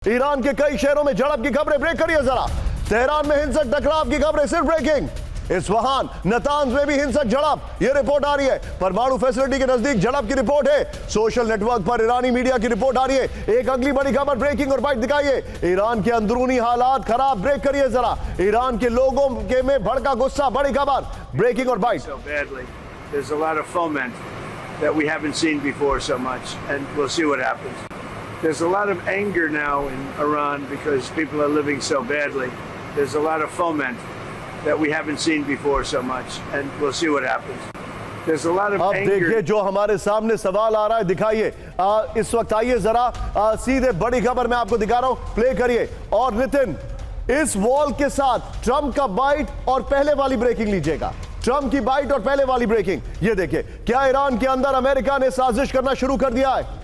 Iran के कई शहरों में झड़प की खबरें, ब्रेक करिए जरा। तेहरान में हिंसक टकराव की खबरें, सिर्फ ब्रेकिंग। इस्फहान, नतांज में भी हिंसक झड़प, यह रिपोर्ट आ रही है। परमाणु फैसिलिटी के नजदीक झड़प की रिपोर्ट है। सोशल नेटवर्क पर ईरानी मीडिया की रिपोर्ट आ रही है। एक अगली बड़ी खबर, ब्रेकिंग और बाइट दिखाइए। ईरान के अंदरूनी हालात खराब, ब्रेक करिए जरा। ईरान के लोगों के में भड़का गुस्सा, बड़ी खबर, ब्रेकिंग और bite. There's a lot of foment that we haven't seen before so much, and we'll see what happens. There's a lot of anger now in Iran because people are living so badly. There's a lot of foment that we haven't seen before so much, and we'll see what happens. There's a lot of अब anger. देखिए जो हमारे सामने सवाल आ रहा है, दिखाइए। इस वक्त आइए जरा सीधे बड़ी खबर मैं आपको दिखा रहा हूं, प्ले करिए। और नितिन, इस वॉल के साथ ट्रंप का बाइट और पहले वाली ब्रेकिंग लीजिएगा। ट्रंप की बाइट और पहले वाली ब्रेकिंग, ये देखिए। क्या ईरान के अंदर अमेरिका ने साजिश करना शुरू कर दिया है?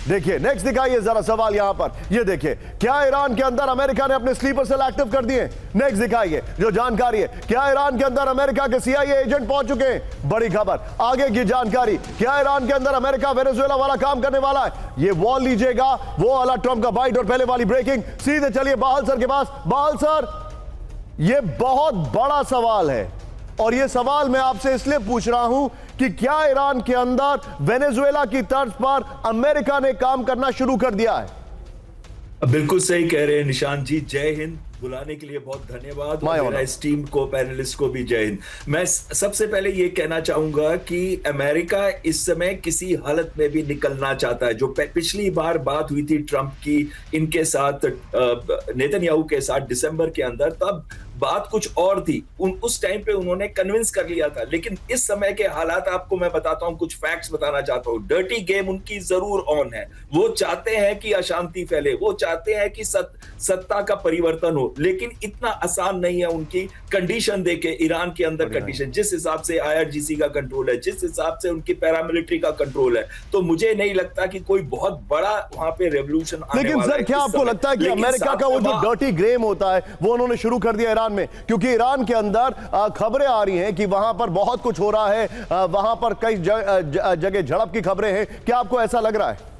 देखिए नेक्स्ट दिखाइए जरा सवाल यहां पर, ये देखिए। क्या ईरान के अंदर अमेरिका ने अपने स्लीपर सेल एक्टिव कर दिए? नेक्स्ट दिखाइए जो जानकारी है। क्या ईरान के अंदर अमेरिका के CIA एजेंट पहुंच चुके हैं? बड़ी खबर, आगे की जानकारी। क्या ईरान के अंदर अमेरिका वेनेजुएला वाला काम करने वाला है? ये वॉल लीजिएगा, वो वाला ट्रंप का बाइट और पहले वाली ब्रेकिंग। सीधे चलिए बाहल सर के पास। बाहल सर, ये बहुत बड़ा सवाल है और ये सवाल मैं आपसे इसलिए पूछ रहा हूं कि क्या ईरान के अंदर वेनेजुएला की तर्ज पर अमेरिका ने काम करना शुरू कर दिया है? बिल्कुल सही कह रहे हैं निशांत जी। जय हिंद, बुलाने के लिए बहुत धन्यवाद। मेरा इस टीम को, पैनलिस्ट को भी जय हिंद। मैं सबसे पहले ये कहना चाहूंगा कि अमेरिका इस समय किसी हालत में भी निकलना चाहता है। जो पिछली बार बात हुई थी ट्रंप की इनके साथ, नेतन्याहू के साथ दिसंबर के अंदर, तब बात कुछ और थी। उस टाइम पे उन्होंने कन्विंस कर लिया था। लेकिन इस समय के हालात आपको मैं बताता हूं, कुछ फैक्ट्स बताना चाहता हूं। डर्टी गेम उनकी जरूर ऑन है। वो चाहते हैं कि अशांति फैले, वो चाहते हैं कि सत्ता का परिवर्तन हो, लेकिन इतना आसान नहीं है। उनकी कंडीशन देके, ईरान के अंदर कंडीशन, जिस हिसाब से IRGC का कंट्रोल है, जिस हिसाब से उनकी पैरामिलिट्री का कंट्रोल है, तो मुझे नहीं लगता कि कोई बहुत बड़ा वहां पे रेवोल्यूशन आने वाला है। लेकिन सर, क्या आपको लगता है कि अमेरिका का वो जो डर्टी गेम होता है वो उन्होंने शुरू कर दिया ईरान में? क्योंकि ईरान के अंदर खबरें आ रही हैं कि वहां पर बहुत कुछ हो रहा है, वहां पर कई जगह झड़प की खबरें हैं। क्या आपको ऐसा लग रहा है?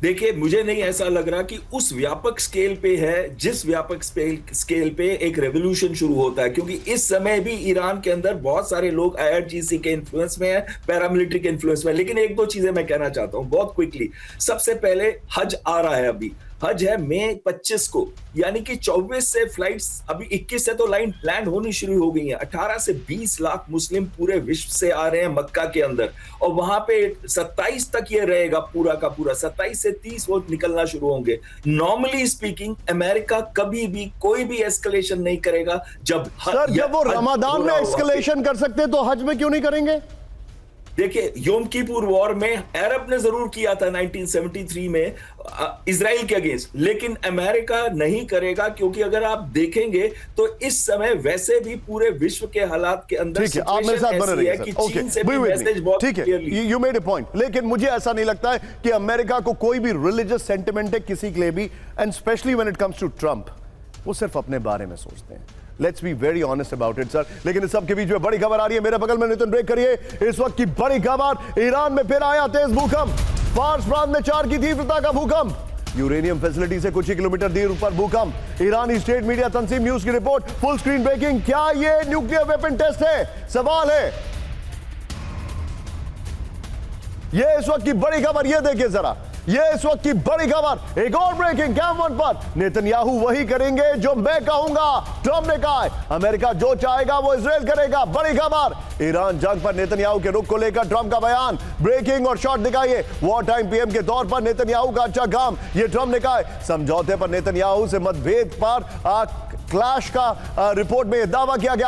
देखिए, मुझे नहीं ऐसा लग रहा कि उस व्यापक स्केल पे है जिस व्यापक स्केल पे एक रेवोल्यूशन शुरू होता है। क्योंकि इस समय भी ईरान के अंदर बहुत सारे लोग IRGC के इन्फ्लुएंस में है, पैरामिलिट्री के इन्फ्लुएंस में। लेकिन एक दो चीजें मैं कहना चाहता हूं बहुत क्विकली। सबसे पहले हज आ रहा है, अभी हज है मई 25 को, यानी कि 24 से फ्लाइट्स, अभी 21 से तो लाइन लैंड होनी शुरू हो गई है। 18 से 20 लाख मुस्लिम पूरे विश्व से आ रहे हैं मक्का के अंदर, और वहां पे 27 तक ये रहेगा पूरा का पूरा। 27 से 30 वो निकलना शुरू होंगे। नॉर्मली स्पीकिंग अमेरिका कभी भी कोई भी एस्केलेशन नहीं करेगा। जब वो रमजान में एस्केलेशन कर सकते तो हज में क्यों नहीं करेंगे? देखिए, योम किपुर वॉर में अरब ने जरूर किया था 1973 में इजराइल के अगेंस्ट, लेकिन अमेरिका नहीं करेगा। क्योंकि अगर आप देखेंगे तो इस समय वैसे भी पूरे विश्व के हालात के अंदर आप मेरे साथ बने रहिए सर। ओके, ठीक है, यू मेड अ पॉइंट। लेकिन मुझे ऐसा नहीं लगता है कि अमेरिका को कोई भी रिलीजियस सेंटिमेंट है किसी के लिए भी, and specially when it comes to Trump. वो सिर्फ अपने बारे में सोचते हैं। Let's be very honest about it sir. लेकिन इस सब के बीच में बड़ी खबर आ रही है मेरे बगल में, नितिन ब्रेक करिए। इस वक्त की बड़ी खबर, ईरान में फिर आया तेज भूकंप। फार्स प्रांत में 4 की तीव्रता का भूकंप। यूरेनियम फैसिलिटी से कुछ ही किलोमीटर दूर पर भूकंप। ईरानी स्टेट मीडिया तंसीम न्यूज की रिपोर्ट, फुल स्क्रीन ब्रेकिंग। क्या ये न्यूक्लियर वेपन टेस्ट है? सवाल है। ये इस वक्त की बड़ी खबर, ये देखिए जरा। ये इस वक्त की बड़ी खबर, एक और ब्रेकिंग कैम 1 पर। नेतन्याहू वही करेंगे जो मैं कहूंगा, ट्रंप ने कहा है। अमेरिका जो चाहेगा वो इजराइल करेगा। बड़ी खबर, ईरान जंग पर नेतन्याहू के रुख को लेकर ट्रंप का बयान। ब्रेकिंग और शॉट दिखाइए। वॉर टाइम PM के तौर पर नेतन्याहू का अच्छा काम, ये ट्रंप ने कहा है। समझौते पर नेतन्याहू से मतभेद पर क्लैश का रिपोर्ट में दावा किया गया।